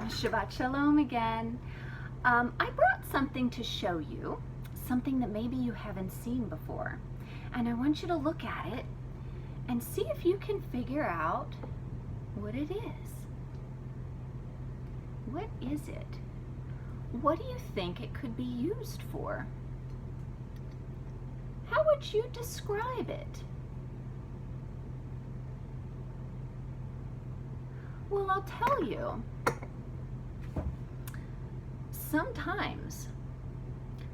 Shabbat Shalom again. I brought something to show you, something that maybe you haven't seen before. And I want you to look at it and see if you can figure out what it is. What is it? What do you think it could be used for? How would you describe it? Well, I'll tell you. Sometimes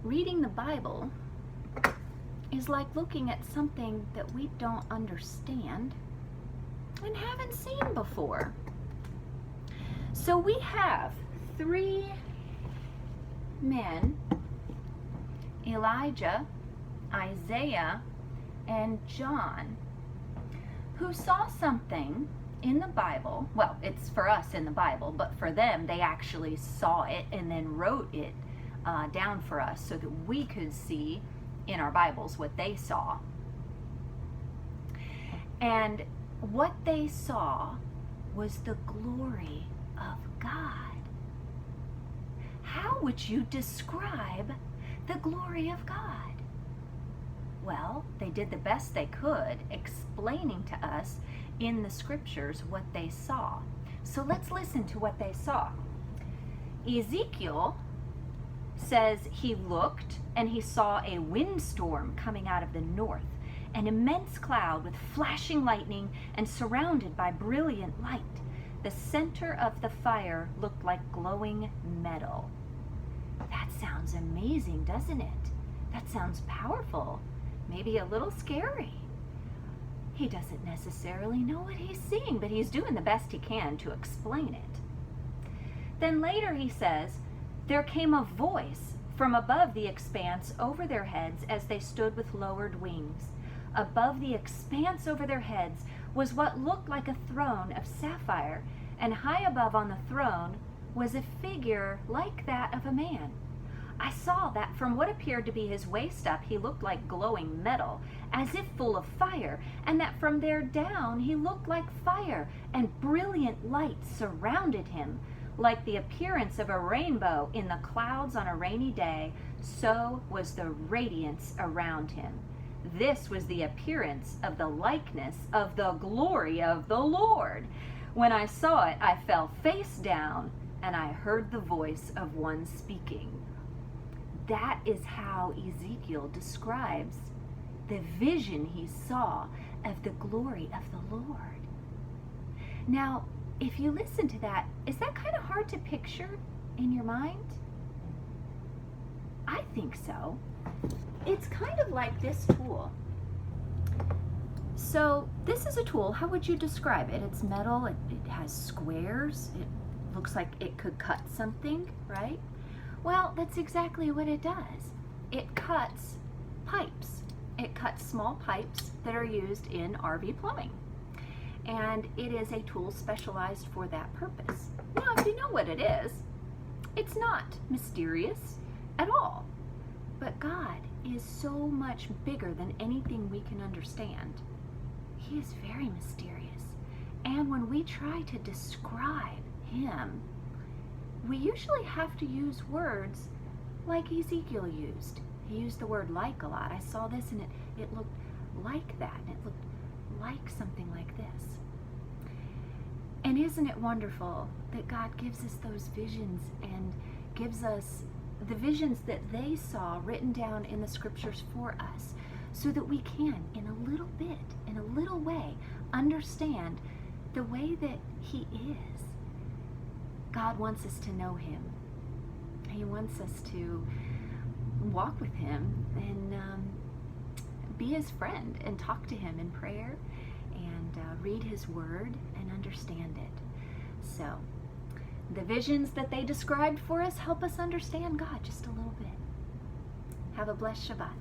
reading the Bible is like looking at something that we don't understand and haven't seen before. So we have three men, Elijah, Isaiah, and John, who saw something in the Bible. Well, it's for us in the Bible, but for them, they actually saw it and then wrote it down for us so that we could see in our Bibles what they saw. And what they saw was the glory of God. How would you describe the glory of God? Well, they did the best they could explaining to us in the scriptures what they saw. So let's listen to what they saw. Ezekiel says he looked and he saw a windstorm coming out of the north, an immense cloud with flashing lightning and surrounded by brilliant light. The center of the fire looked like glowing metal. That sounds amazing, doesn't it? That sounds powerful, maybe a little scary. He doesn't necessarily know what he's seeing, but he's doing the best he can to explain it. Then later he says, there came a voice from above the expanse over their heads as they stood with lowered wings. Above the expanse over their heads was what looked like a throne of sapphire, and high above on the throne was a figure like that of a man. I saw that from what appeared to be his waist up, he looked like glowing metal, as if full of fire, and that from there down he looked like fire, and brilliant light surrounded him. Like the appearance of a rainbow in the clouds on a rainy day, so was the radiance around him. This was the appearance of the likeness of the glory of the Lord. When I saw it, I fell face down, and I heard the voice of one speaking. That is how Ezekiel describes the vision he saw of the glory of the Lord. Now, if you listen to that, is that kind of hard to picture in your mind? I think so. It's kind of like this tool. So this is a tool. How would you describe it? It's metal. It has squares. It looks like it could cut something, right? Well, that's exactly what it does. It cuts pipes. It cuts small pipes that are used in RV plumbing. And it is a tool specialized for that purpose. Now, if you know what it is, it's not mysterious at all. But God is so much bigger than anything we can understand. He is very mysterious. And when we try to describe Him, we usually have to use words like Ezekiel used. He used the word like a lot. I saw this and it looked like that. And it looked like something like this. And isn't it wonderful that God gives us those visions and gives us the visions that they saw written down in the scriptures for us so that we can, in a little bit, in a little way, understand the way that He is. God wants us to know Him. He wants us to walk with Him and be His friend and talk to Him in prayer and read His Word and understand it. So, the visions that they described for us help us understand God just a little bit. Have a blessed Shabbat.